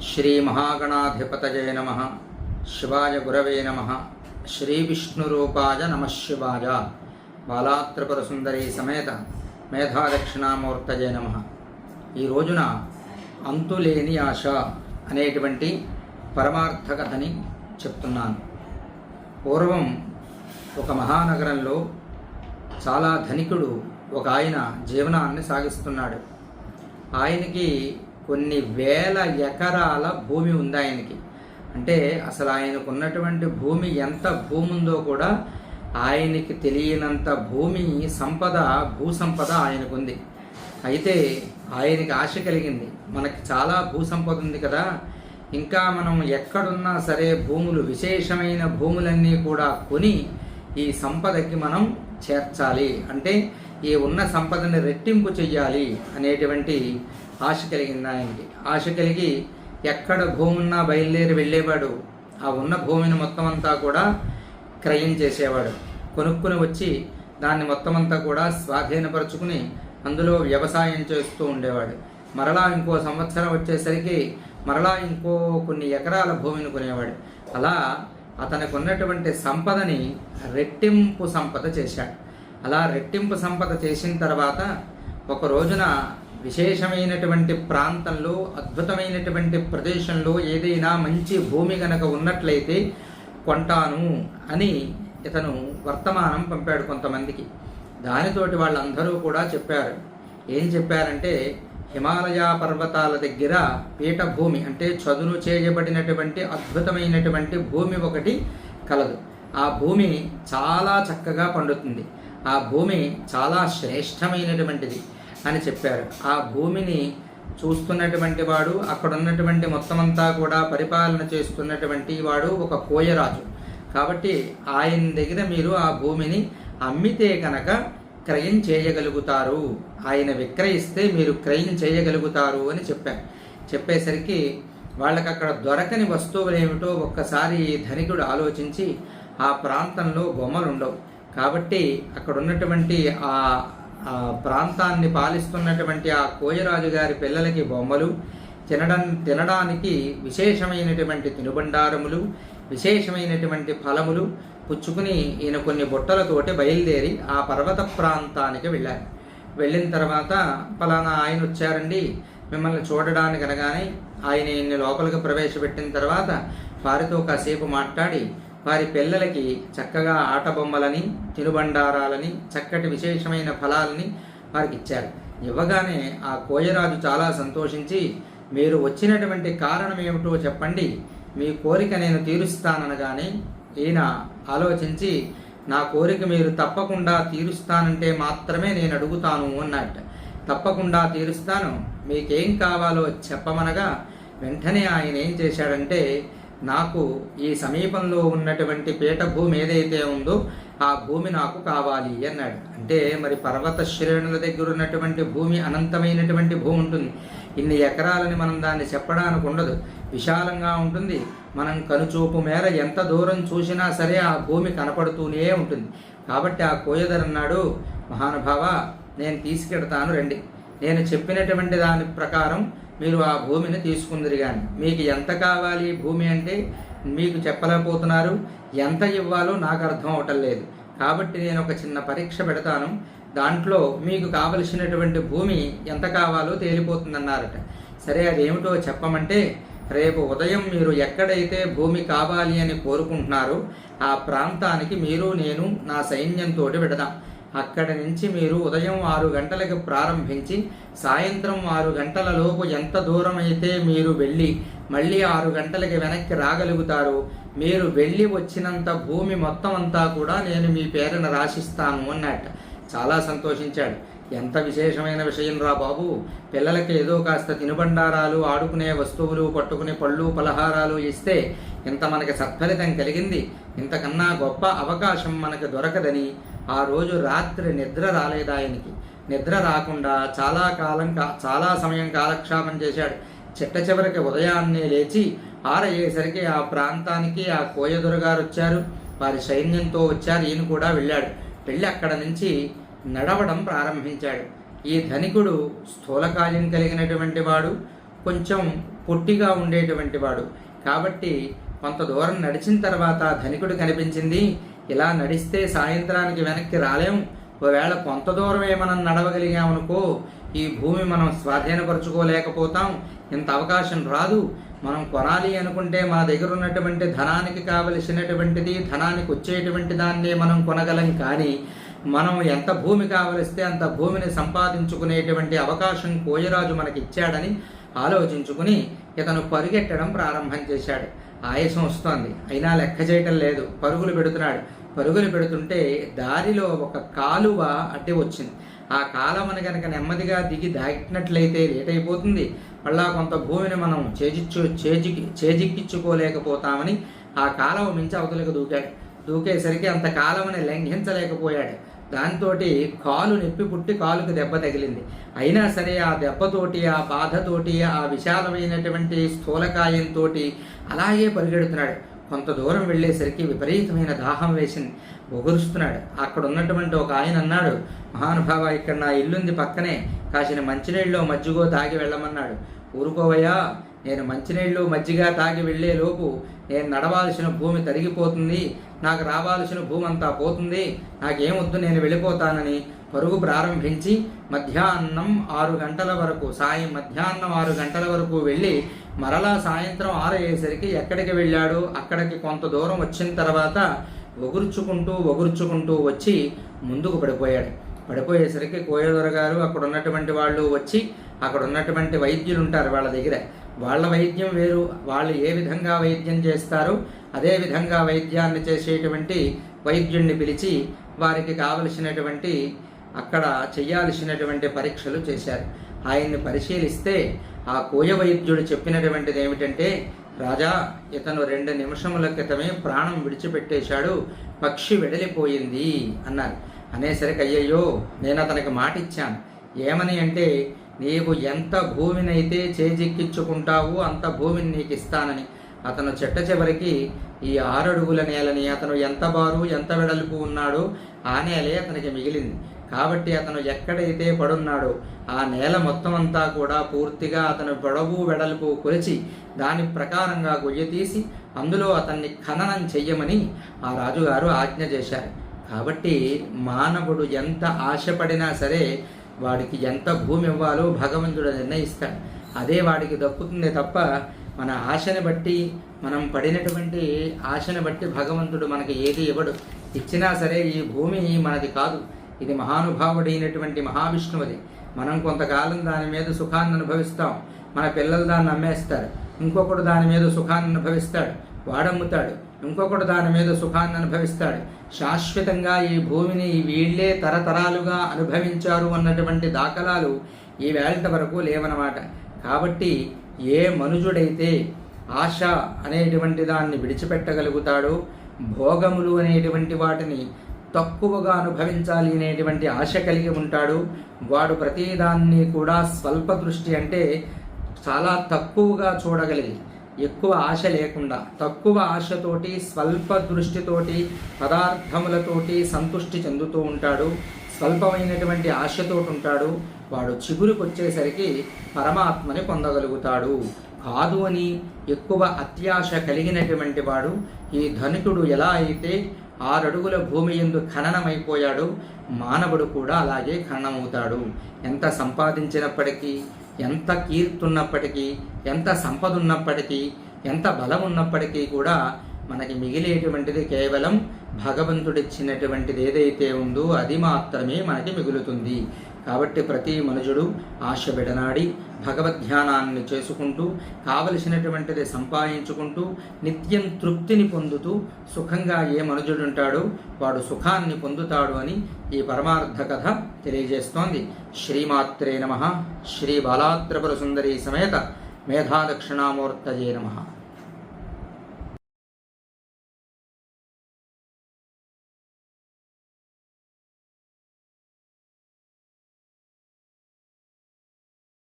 శ్రీ మహాగణాధిపతయే నమః. శివాయ గురవే నమః. శ్రీ విష్ణురూపాయ నమః శివాయ. బాలాత్రిపుర సుందరీ సమేత మేధాదక్షిణామూర్తయే నమః. ఈ రోజున అంతులేని ఆశ అనేటువంటి పరమార్థ కథని చెప్తున్నాను. పూర్వం ఒక మహానగరంలో చాలా ధనికుడు ఒక ఆయన జీవనాన్ని సాగిస్తున్నాడు. ఆయనకి కొన్ని వేల ఎకరాల భూమి ఉంది ఆయనకి. అంటే అసలు ఆయనకు ఉన్నటువంటి భూమి ఎంత భూమి ఉందో కూడా ఆయనకి తెలియనంత భూమి సంపద, భూసంపద ఆయనకుంది. అయితే ఆయనకి ఆశ కలిగింది, మనకి చాలా భూసంపద ఉంది కదా, ఇంకా మనం ఎక్కడున్నా సరే భూములు, విశేషమైన భూములన్నీ కూడా కొని ఈ సంపదకి మనం చేర్చాలి, అంటే ఈ ఉన్న సంపదని రెట్టింపు చెయ్యాలి అనేటువంటి ఆశ కలిగింది ఆయనకి. ఆశ కలిగి ఎక్కడ భూమి ఉన్నా బయలుదేరి వెళ్ళేవాడు. ఆ ఉన్న భూమిని మొత్తం అంతా కూడా క్రయం చేసేవాడు. కొనుక్కుని వచ్చి దాన్ని మొత్తం అంతా కూడా స్వాధీనపరుచుకుని అందులో వ్యవసాయం చేస్తూ ఉండేవాడు. మరలా ఇంకో సంవత్సరం వచ్చేసరికి మరలా ఇంకో కొన్ని ఎకరాల భూమిని కొనేవాడు. అలా అతనికి ఉన్నటువంటి సంపదని రెట్టింపు సంపద చేశాడు. అలా రెట్టింపు సంపద చేసిన తర్వాత ఒక రోజున విశేషమైనటువంటి ప్రాంతంలో, అద్భుతమైనటువంటి ప్రదేశంలో ఏదైనా మంచి భూమి కనుక ఉన్నట్లయితే కొంటాను అని ఇతను వర్తమానం పంపాడు కొంతమందికి. దానితోటి వాళ్ళందరూ కూడా చెప్పారు. ఏం చెప్పారంటే, హిమాలయ పర్వతాల దగ్గర పీఠభూమి, అంటే చదును చేయబడినటువంటి అద్భుతమైనటువంటి భూమి ఒకటి కలదు. ఆ భూమి చాలా చక్కగా పండుతుంది, ఆ భూమి చాలా శ్రేష్టమైనటువంటిది అని చెప్పారు. ఆ భూమిని చూస్తున్నటువంటి వాడు, అక్కడ ఉన్నటువంటి మొత్తం అంతా కూడా పరిపాలన చేస్తున్నటువంటి వాడు ఒక కోయరాజు. కాబట్టి ఆయన దగ్గర మీరు ఆ భూమిని అమ్మితే కనుక క్రయం చేయగలుగుతారు, ఆయన విక్రయిస్తే మీరు క్రయం చేయగలుగుతారు అని చెప్పారు. చెప్పేసరికి వాళ్ళకి అక్కడ దొరకని వస్తువులు ఏమిటో ఒక్కసారి ధనికుడు ఆలోచించి, ఆ ప్రాంతంలో బొమ్మలు ఉండవు కాబట్టి అక్కడ ఉన్నటువంటి ఆ ప్రాంతాన్ని పాలిస్తున్నటువంటి ఆ కోయరాజు గారి పిల్లలకి బొమ్మలు, తినడానికి విశేషమైనటువంటి తినుబండారములు, విశేషమైనటువంటి ఫలములు పుచ్చుకుని ఈయన కొన్ని బుట్టలతోటి బయలుదేరి ఆ పర్వత ప్రాంతానికి వెళ్ళారు. వెళ్ళిన తర్వాత పలానా ఆయన వచ్చారండి మిమ్మల్ని చూడడానికి అనగానే ఆయన ఈయన్ని లోపలికి ప్రవేశపెట్టిన తర్వాత వారితో కాసేపు మాట్లాడి వారి పిల్లలకి చక్కగా ఆట బొమ్మలని, తినుబండారాలని, చక్కటి విశేషమైన ఫలాలని వారికి ఇచ్చారు. ఇవ్వగానే ఆ కోయరాజు చాలా సంతోషించి, మీరు వచ్చినటువంటి కారణం ఏమిటో చెప్పండి, మీ కోరిక నేను తీరుస్తాననగానే ఈయన ఆలోచించి, నా కోరిక మీరు తప్పకుండా తీరుస్తానంటే మాత్రమే నేను అడుగుతాను అన్నట్ట. తప్పకుండా తీరుస్తాను, మీకేం కావాలో చెప్పమనగా వెంటనే ఆయన ఏం చేశాడంటే, నాకు ఈ సమీపంలో ఉన్నటువంటి పీఠభూమి ఏదైతే ఉందో ఆ భూమి నాకు కావాలి అన్నాడు. అంటే మరి పర్వత శ్రేణుల దగ్గర ఉన్నటువంటి భూమి అనంతమైనటువంటి భూమి ఉంటుంది. ఇన్ని ఎకరాలని మనం దాన్ని చెప్పడానికి ఉండదు, విశాలంగా ఉంటుంది. మనం కనుచూపు మేర ఎంత దూరం చూసినా సరే ఆ భూమి కనపడుతూనే ఉంటుంది. కాబట్టి ఆ కోయదర్ అన్నాడు, మహానుభావ నేను తీసుకెడతాను రండి, నేను చెప్పినటువంటి దాని ప్రకారం మీరు ఆ భూమిని తీసుకుందరు. కానీ మీకు ఎంత కావాలి భూమి అంటే మీకు చెప్పలేకపోతున్నారు, ఎంత ఇవ్వాలో నాకు అర్థం అవటం లేదు. కాబట్టి నేను ఒక చిన్న పరీక్ష పెడతాను, దాంట్లో మీకు కావలసినటువంటి భూమి ఎంత కావాలో తేలిపోతుందన్నారట. సరే అదేమిటో చెప్పమంటే, రేపు ఉదయం మీరు ఎక్కడైతే భూమి కావాలి అని కోరుకుంటున్నారో ఆ ప్రాంతానికి మీరు నేను నా సైన్యంతో పెడదాం. అక్కడి నుంచి మీరు ఉదయం 6 గంటలకు ప్రారంభించి సాయంత్రం 6 గంటల లోపు ఎంత దూరం అయితే మీరు వెళ్ళి మళ్ళీ 6 గంటలకి వెనక్కి రాగలుగుతారో, మీరు వెళ్ళి వచ్చినంత భూమి మొత్తం అంతా కూడా నేను మీ పేరున రాసిస్తాను అన్నట్ట. చాలా సంతోషించాడు. ఎంత విశేషమైన విషయం రా బాబు, పిల్లలకి ఏదో కాస్త తినుబండారాలు, ఆడుకునే వస్తువులు, పట్టుకునే పళ్ళు పలహారాలు ఇస్తే ఇంత మనకి సత్ఫలితం కలిగింది, ఇంతకన్నా గొప్ప అవకాశం మనకు దొరకదని ఆ రోజు రాత్రి నిద్ర రాలేదు ఆయనకి. నిద్ర రాకుండా చాలా సమయం కాలక్షేపం చేశాడు. చిట్ట చివరికి ఉదయాన్నే లేచి ఆరయ్యేసరికి ఆ ప్రాంతానికి ఆ కోయదొరగారు వచ్చారు, వారి సైన్యంతో వచ్చారు. ఈయన కూడా వెళ్ళాడు. వెళ్ళి అక్కడ నుంచి నడవడం ప్రారంభించాడు. ఈ ధనికుడు స్థూలకాయం కలిగినటువంటి వాడు, కొంచెం పొట్టిగా ఉండేటువంటి వాడు. కాబట్టి కొంత దూరం నడిచిన తర్వాత ధనికుడు కనిపించింది. ఇలా నడిస్తే సాయంత్రానికి వెనక్కి రాలేము. ఒకవేళ కొంత దూరమే మనం నడవగలిగామనుకో ఈ భూమి మనం స్వాధీనపరచుకోలేకపోతాం. ఇంత అవకాశం రాదు. మనం కొనాలి అనుకుంటే మన దగ్గర ఉన్నటువంటి ధనానికి కావలసినటువంటిది, ధనానికి వచ్చేటువంటి దాన్నే మనం కొనగలం. కానీ మనం ఎంత భూమి కావలిస్తే అంత భూమిని సంపాదించుకునేటువంటి అవకాశం కోయరాజు మనకి ఇచ్చాడని ఆలోచించుకుని ఇతను పరుగెట్టడం ప్రారంభం చేశాడు. ఆయాసం వస్తోంది, అయినా లెక్క చేయటం లేదు. పరుగులు పెడుతున్నాడు. పరుగులు పెడుతుంటే దారిలో ఒక కాలువ అడ్డు వచ్చింది. ఆ కాలువని కనుక నెమ్మదిగా దిగి దాటినట్లయితే లేట్ అయిపోతుంది. మళ్ళా కొంత భూమిని మనం చేజిక్కించుకోలేకపోతామని ఆ కాలువ మించి అవతలకు దూకాడు. దూకేసరికి అంత కాలువని లంఘించలేకపోయాడు. దాంతో కాలు నొప్పి పుట్టి కాలుకు దెబ్బ తగిలింది. అయినా సరే ఆ దెబ్బతోటి, ఆ బాధతోటి, ఆ విశాలమైనటువంటి స్థూలకాయంతో అలాగే పరిగెడుతున్నాడు. కొంత దూరం వెళ్ళేసరికి విపరీతమైన దాహం వేసింది. ఒగురుస్తున్నాడు. అక్కడ ఉన్నటువంటి ఒక ఆయన అన్నాడు, మహానుభావ, ఇక్కడ నా ఇల్లుంది పక్కనే, కాసిన మంచినీళ్ళు మజ్జిగో తాగి వెళ్ళమన్నాడు. ఊరుకోవయ్యా, నేను మంచినీళ్ళు మజ్జిగ తాగి వెళ్లే లోపు నేను నడవాల్సిన భూమి తరిగిపోతుంది, నాకు రావాల్సిన భూమి అంతా పోతుంది, నాకేమొద్దు, నేను వెళ్ళిపోతానని పరుగు ప్రారంభించి మధ్యాహ్నం 6 గంటల వరకు, మధ్యాహ్నం 6 గంటల వరకు వెళ్ళి మరలా సాయంత్రం 6 అయ్యేసరికి ఎక్కడికి వెళ్ళాడు, అక్కడికి కొంత దూరం వచ్చిన తర్వాత ఒగుర్చుకుంటూ వచ్చి ముందుకు పడిపోయాడు. పడిపోయేసరికి కోయదొర గారు, అక్కడ ఉన్నటువంటి వాళ్ళు వచ్చి, అక్కడ ఉన్నటువంటి వైద్యులు ఉంటారు వాళ్ళ దగ్గర, వాళ్ళ వైద్యం వేరు, వాళ్ళు ఏ విధంగా వైద్యం చేస్తారో అదే విధంగా వైద్యాన్ని చేసేటువంటి వైద్యుడిని పిలిచి వారికి కావలసినటువంటి అక్కడ చేయాల్సినటువంటి పరీక్షలు చేశారు. ఆయన్ని పరిశీలిస్తే ఆ కోయ వైద్యుడు చెప్పినటువంటిది ఏమిటంటే, రాజా, ఇతను 2 నిమిషముల క్రితమే ప్రాణం విడిచిపెట్టేశాడు, పక్షి వెడలిపోయింది అన్నారు. అనేసరికి అయ్యయ్యో, నేను అతనికి మాట ఇచ్చాను. ఏమని అంటే, నీవు ఎంత భూమినైతే చేజిక్కించుకుంటావో అంత భూమిని నీకు ఇస్తానని. అతను చివరికి ఈ 6 అడుగుల నేలని, అతను ఎంత బారు ఎంత వెడల్పు ఉన్నాడో ఆ నేలే అతనికి మిగిలింది. కాబట్టి అతను ఎక్కడైతే పడున్నాడో ఆ నేల మొత్తం అంతా కూడా పూర్తిగా అతను పొడవు వెడల్పు కొలిచి దాని ప్రకారంగా గొయ్య తీసి అందులో అతన్ని ఖననం చెయ్యమని ఆ రాజుగారు ఆజ్ఞ చేశారు. కాబట్టి మానవుడు ఎంత ఆశపడినా సరే వాడికి ఎంత భూమి ఇవ్వాలో భగవంతుడు నిర్ణయిస్తాడు. అదే వాడికి దక్కుతుందే తప్ప మన ఆశని బట్టి, మనం పడినటువంటి ఆశని బట్టి భగవంతుడు మనకి ఏది ఇవ్వడు. ఇచ్చినా సరే ఈ భూమి మనది కాదు, ఇది మహానుభావుడైనటువంటి మహావిష్ణువుది. మనం కొంతకాలం దాని మీద సుఖాన్ని అనుభవిస్తాం, మన పిల్లలు దాన్ని అమ్మేస్తారు, ఇంకొకడు దాని మీద సుఖాన్ని అనుభవిస్తాడు, వాడమ్ముతాడు, ఇంకొకడు దాని మీద సుఖాన్ని అనుభవిస్తాడు. శాశ్వతంగా ఈ భూమిని వీళ్లే తరతరాలుగా అనుభవించారు అన్నటువంటి దాఖలాలు ఈ వేళ వరకు లేవన్నమాట. కాబట్టి ఏ మనుజుడైతే ఆశ అనేటువంటి దాన్ని విడిచిపెట్టగలుగుతాడో, భోగములు అనేటువంటి వాటిని తక్కువగా అనుభవించాలి అనేటువంటి ఆశ కలిగి ఉంటాడు, వాడు ప్రతిదాన్ని కూడా స్వల్ప దృష్టి అంటే చాలా తక్కువగా చూడగలిగి, ఎక్కువ ఆశ లేకుండా తక్కువ ఆశతోటి స్వల్ప దృష్టితోటి పదార్థములతోటి సంతృష్టి చెందుతూ ఉంటాడు. స్వల్పమైనటువంటి ఆశతోటి ఉంటాడు. వాడు చిగురుకు వచ్చేసరికి పరమాత్మని పొందగలుగుతాడు. కాదు అని ఎక్కువ అత్యాశ కలిగినటువంటి వాడు, ఈ ధనికుడు ఎలా అయితే 6 అడుగుల భూమి యందు ఖననమైపోయాడు, మానవుడు కూడా అలాగే ఖననమవుతాడు. ఎంత సంపాదించినప్పటికీ, ఎంత కీర్తున్నప్పటికీ, ఎంత సంపద ఉన్నప్పటికీ, ఎంత బలం ఉన్నప్పటికీ కూడా మనకి మిగిలేటువంటిది కేవలం భగవంతుడిచ్చినటువంటిది ఏదైతే ఉందో అది మాత్రమే మనకి మిగులుతుంది. కాబట్టి ప్రతి మనుజుడు ఆశ విడనాడి భగవద్ధ్యానాన్ని చేసుకుంటూ కావలసినటువంటిది సంపాదించుకుంటూ నిత్యం తృప్తిని పొందుతూ సుఖంగా ఏ మనుజుడు ఉంటాడో వాడు సుఖాన్ని పొందుతాడు అని ఈ పరమార్థ కథ తెలియజేస్తోంది. శ్రీమాత్రే నమః. శ్రీ బాలాత్రిపుర సుందరీ సమేత మేధాదక్షిణామూర్తయే నమః.